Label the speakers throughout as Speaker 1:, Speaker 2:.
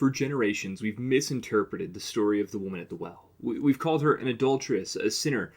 Speaker 1: For generations, we've misinterpreted the story of the woman at the well. We've called her an adulteress, a sinner,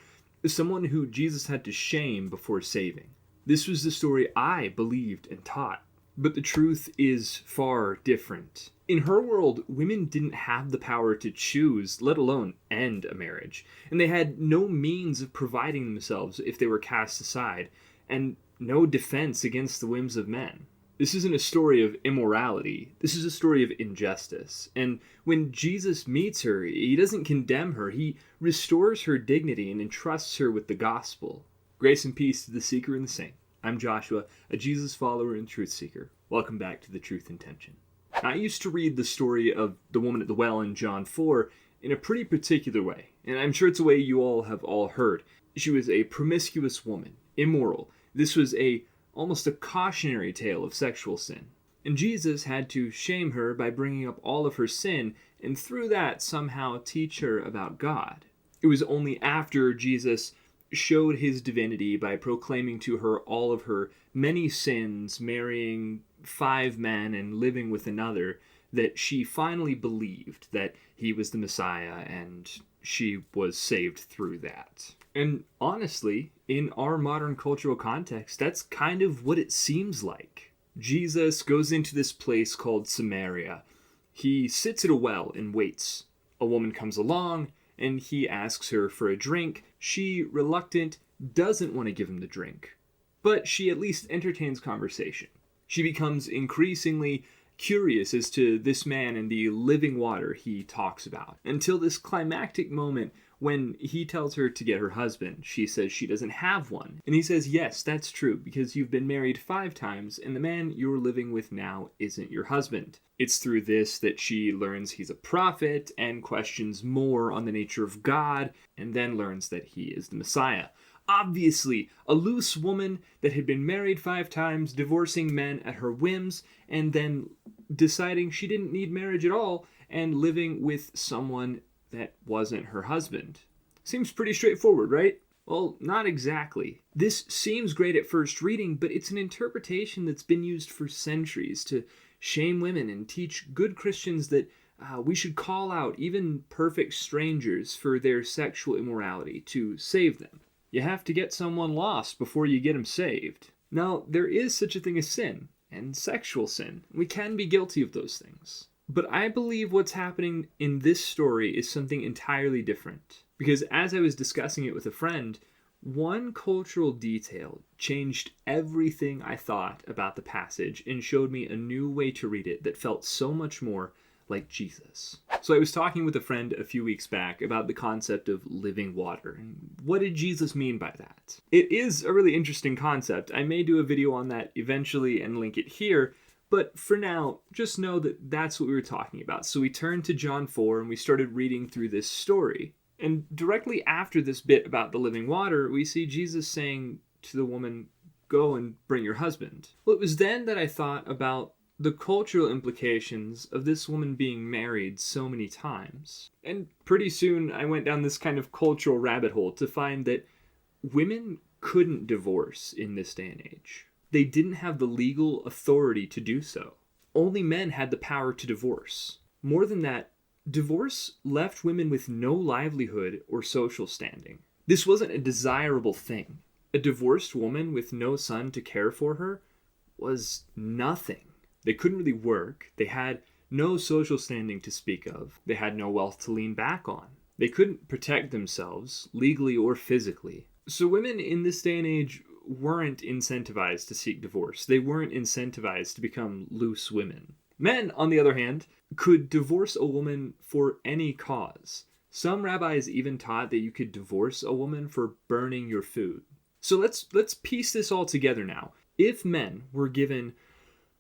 Speaker 1: someone who Jesus had to shame before saving. This was the story I believed and taught. But the truth is far different. In her world, women didn't have the power to choose, let alone end a marriage. And they had no means of providing themselves if they were cast aside, and no defense against the whims of men. This isn't a story of immorality. This is a story of injustice. And when Jesus meets her, he doesn't condemn her. He restores her dignity and entrusts her with the gospel. Grace and peace to the seeker and the saint. I'm Joshua, a Jesus follower and truth seeker. Welcome back to The Truth and Tension. I used to read the story of the woman at the well in John 4 in a pretty particular way. And I'm sure it's a way you all have heard. She was a promiscuous woman, immoral. This was almost a cautionary tale of sexual sin. And Jesus had to shame her by bringing up all of her sin, and through that somehow teach her about God. It was only after Jesus showed his divinity by proclaiming to her all of her many sins, marrying 5 men and living with another, that she finally believed that he was the Messiah, and she was saved through that. And honestly, in our modern cultural context, that's kind of what it seems like. Jesus goes into this place called Samaria. He sits at a well and waits. A woman comes along, and he asks her for a drink. She, reluctant, doesn't want to give him the drink, but she at least entertains conversation. She becomes increasingly curious as to this man and the living water he talks about, until this climactic moment when he tells her to get her husband. She says she doesn't have one, and he says, yes, that's true, because you've been married 5 times, and the man you're living with now isn't your husband. It's through this that she learns he's a prophet and questions more on the nature of God, and then learns that he is the Messiah. Obviously, a loose woman that had been married 5 times, divorcing men at her whims, and then deciding she didn't need marriage at all, and living with someone that wasn't her husband. Seems pretty straightforward, right? Well, not exactly. This seems great at first reading, but it's an interpretation that's been used for centuries to shame women and teach good Christians that we should call out even perfect strangers for their sexual immorality to save them. You have to get someone lost before you get them saved. Now, there is such a thing as sin, and sexual sin. We can be guilty of those things. But I believe what's happening in this story is something entirely different. Because as I was discussing it with a friend, one cultural detail changed everything I thought about the passage and showed me a new way to read it that felt so much more like Jesus. So I was talking with a friend a few weeks back about the concept of living water, and what did Jesus mean by that? It is a really interesting concept. I may do a video on that eventually and link it here, but for now, just know that that's what we were talking about. So we turned to John 4 and we started reading through this story. And directly after this bit about the living water, we see Jesus saying to the woman, go and bring your husband. Well, it was then that I thought about the cultural implications of this woman being married so many times. And pretty soon I went down this kind of cultural rabbit hole to find that women couldn't divorce in this day and age. They didn't have the legal authority to do so. Only men had the power to divorce. More than that, divorce left women with no livelihood or social standing. This wasn't a desirable thing. A divorced woman with no son to care for her was nothing. They couldn't really work. They had no social standing to speak of. They had no wealth to lean back on. They couldn't protect themselves, legally or physically. So women in this day and age weren't incentivized to seek divorce. They weren't incentivized to become loose women. Men, on the other hand, could divorce a woman for any cause. Some rabbis even taught that you could divorce a woman for burning your food. So let's piece this all together now. If men were given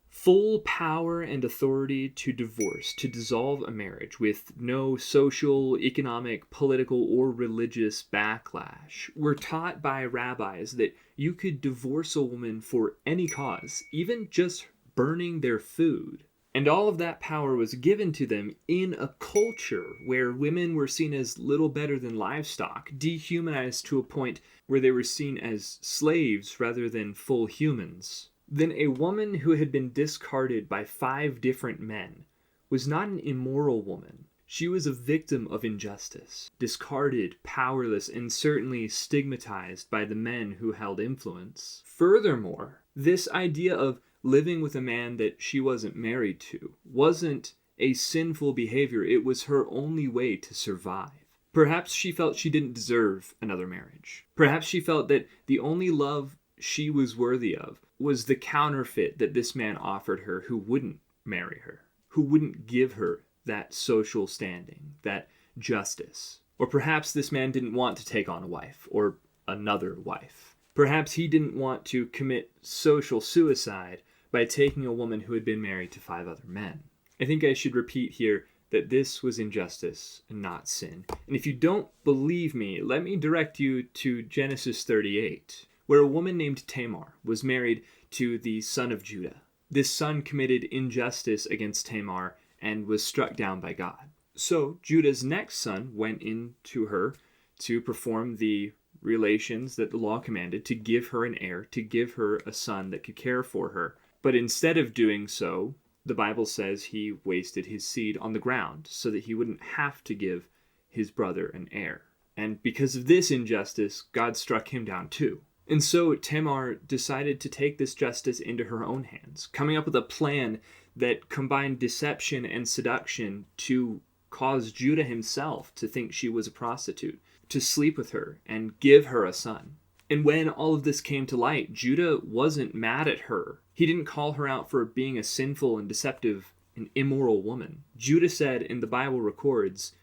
Speaker 1: full power and authority to divorce, to dissolve a marriage with no social, economic, political, or religious backlash, we're taught by rabbis that you could divorce a woman for any cause, even just burning their food. And all of that power was given to them in a culture where women were seen as little better than livestock, dehumanized to a point where they were seen as slaves rather than full humans. Then a woman who had been discarded by 5 different men was not an immoral woman. She was a victim of injustice, discarded, powerless, and certainly stigmatized by the men who held influence. Furthermore, this idea of living with a man that she wasn't married to wasn't a sinful behavior. It was her only way to survive. Perhaps she felt she didn't deserve another marriage. Perhaps she felt that the only love she was worthy of was the counterfeit that this man offered her, who wouldn't marry her, who wouldn't give her that social standing, that justice. Or perhaps this man didn't want to take on a wife or another wife. Perhaps he didn't want to commit social suicide by taking a woman who had been married to 5 other men. I think I should repeat here that this was injustice and not sin. And if you don't believe me, let me direct you to Genesis 38, where a woman named Tamar was married to the son of Judah. This son committed injustice against Tamar and was struck down by God. So Judah's next son went in to her to perform the relations that the law commanded, to give her an heir, to give her a son that could care for her. But instead of doing so, the Bible says he wasted his seed on the ground so that he wouldn't have to give his brother an heir. And because of this injustice, God struck him down too. And so Tamar decided to take this justice into her own hands, coming up with a plan that combined deception and seduction to cause Judah himself to think she was a prostitute, to sleep with her and give her a son. And when all of this came to light, Judah wasn't mad at her. He didn't call her out for being a sinful and deceptive and immoral woman. Judah said, and the Bible records,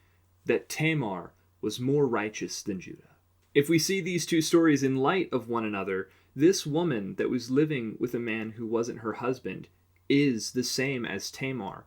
Speaker 1: that Tamar was more righteous than Judah. If we see these two stories in light of one another, this woman that was living with a man who wasn't her husband is the same as Tamar,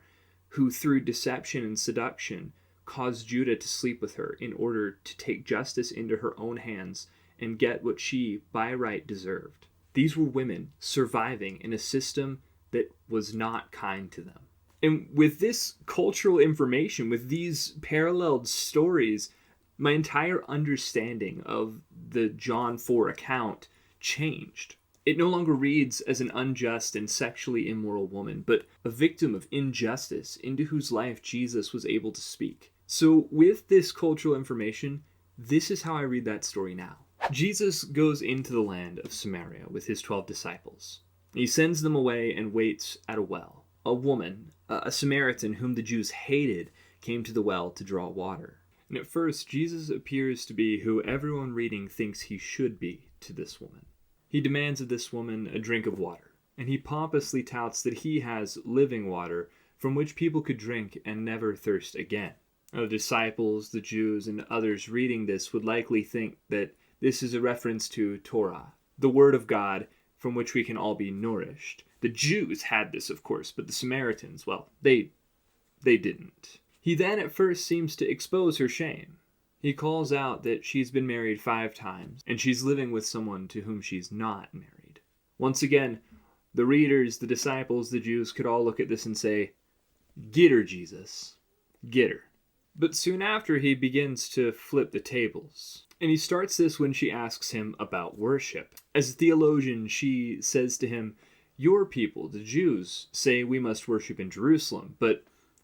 Speaker 1: who through deception and seduction caused Judah to sleep with her in order to take justice into her own hands and get what she by right deserved. These were women surviving in a system that was not kind to them. And with this cultural information, with these paralleled stories, my entire understanding of the John 4 account changed. It no longer reads as an unjust and sexually immoral woman, but a victim of injustice into whose life Jesus was able to speak. So with this cultural information, this is how I read that story now. Jesus goes into the land of Samaria with his 12 disciples. He sends them away and waits at a well. A woman, a Samaritan whom the Jews hated, came to the well to draw water. And at first, Jesus appears to be who everyone reading thinks he should be to this woman. He demands of this woman a drink of water, and he pompously touts that he has living water from which people could drink and never thirst again. Now, the disciples, the Jews, and others reading this would likely think that this is a reference to Torah, the Word of God from which we can all be nourished. The Jews had this, of course, but the Samaritans, well, they didn't. He then at first seems to expose her shame. He calls out that she's been married 5 times, and she's living with someone to whom she's not married. Once again, the readers, the disciples, the Jews could all look at this and say, "Get her, Jesus. Get her." But soon after, he begins to flip the tables. And he starts this when she asks him about worship. As a theologian, she says to him, "Your people, the Jews, say we must worship in Jerusalem, but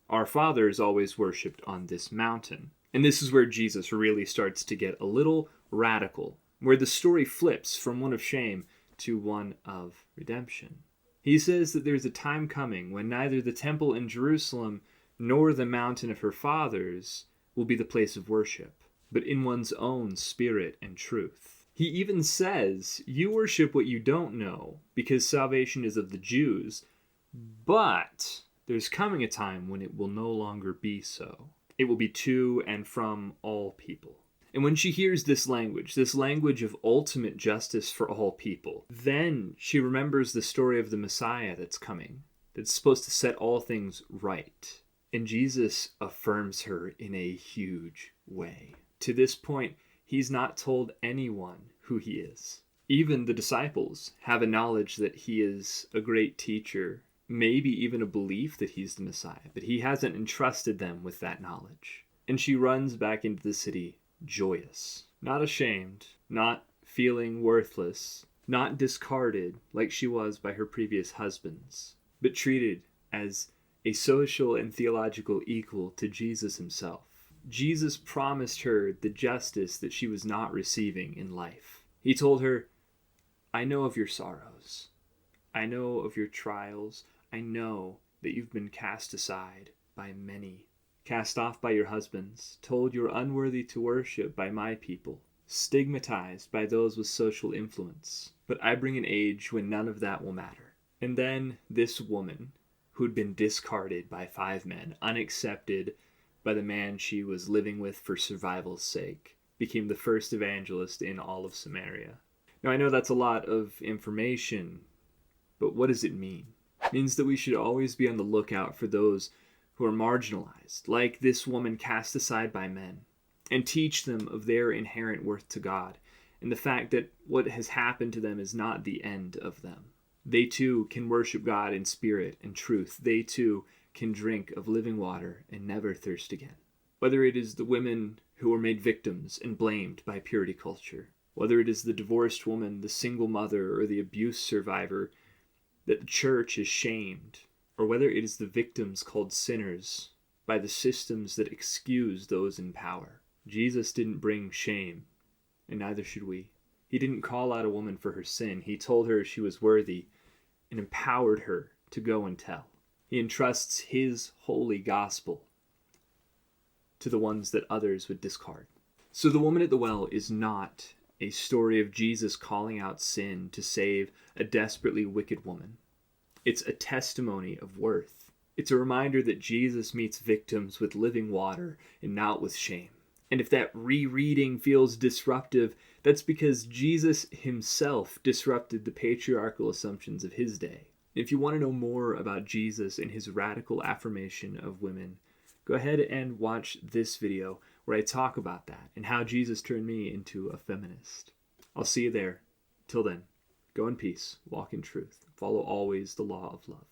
Speaker 1: our fathers always worshipped on this mountain." And this is where Jesus really starts to get a little radical, where the story flips from one of shame to one of redemption. He says that there's a time coming when neither the temple in Jerusalem nor the mountain of her fathers will be the place of worship, but in one's own spirit and truth. He even says, "You worship what you don't know, because salvation is of the Jews, but there's coming a time when it will no longer be so. It will be to and from all people." And when she hears this language of ultimate justice for all people, then she remembers the story of the Messiah that's coming, that's supposed to set all things right. And Jesus affirms her in a huge way. To this point, he's not told anyone who he is. Even the disciples have a knowledge that he is a great teacher, maybe even a belief that he's the Messiah, but he hasn't entrusted them with that knowledge. And she runs back into the city joyous, not ashamed, not feeling worthless, not discarded like she was by her previous husbands, but treated as a social and theological equal to Jesus himself. Jesus promised her the justice that she was not receiving in life. He told her, I know of your sorrows. I know of your trials. I know that you've been cast aside by many, cast off by your husbands, told you're unworthy to worship by my people, stigmatized by those with social influence. But I bring an age when none of that will matter. And then this woman, who'd been discarded by 5 men, unaccepted by the man she was living with for survival's sake, became the first evangelist in all of Samaria. Now, I know that's a lot of information, but what does it mean? It means that we should always be on the lookout for those who are marginalized, like this woman cast aside by men, and teach them of their inherent worth to God, and the fact that what has happened to them is not the end of them. They too can worship God in spirit and truth. They too can drink of living water and never thirst again. Whether it is the women who were made victims and blamed by purity culture, whether it is the divorced woman, the single mother, or the abuse survivor that the church is shamed, or whether it is the victims called sinners by the systems that excuse those in power. Jesus didn't bring shame, and neither should we. He didn't call out a woman for her sin. He told her she was worthy and empowered her to go and tell. He entrusts his holy gospel to the ones that others would discard. So the woman at the well is not a story of Jesus calling out sin to save a desperately wicked woman. It's a testimony of worth. It's a reminder that Jesus meets victims with living water and not with shame. And if that rereading feels disruptive, that's because Jesus himself disrupted the patriarchal assumptions of his day. If you want to know more about Jesus and his radical affirmation of women, go ahead and watch this video where I talk about that and how Jesus turned me into a feminist. I'll see you there. Till then, go in peace, walk in truth, follow always the law of love.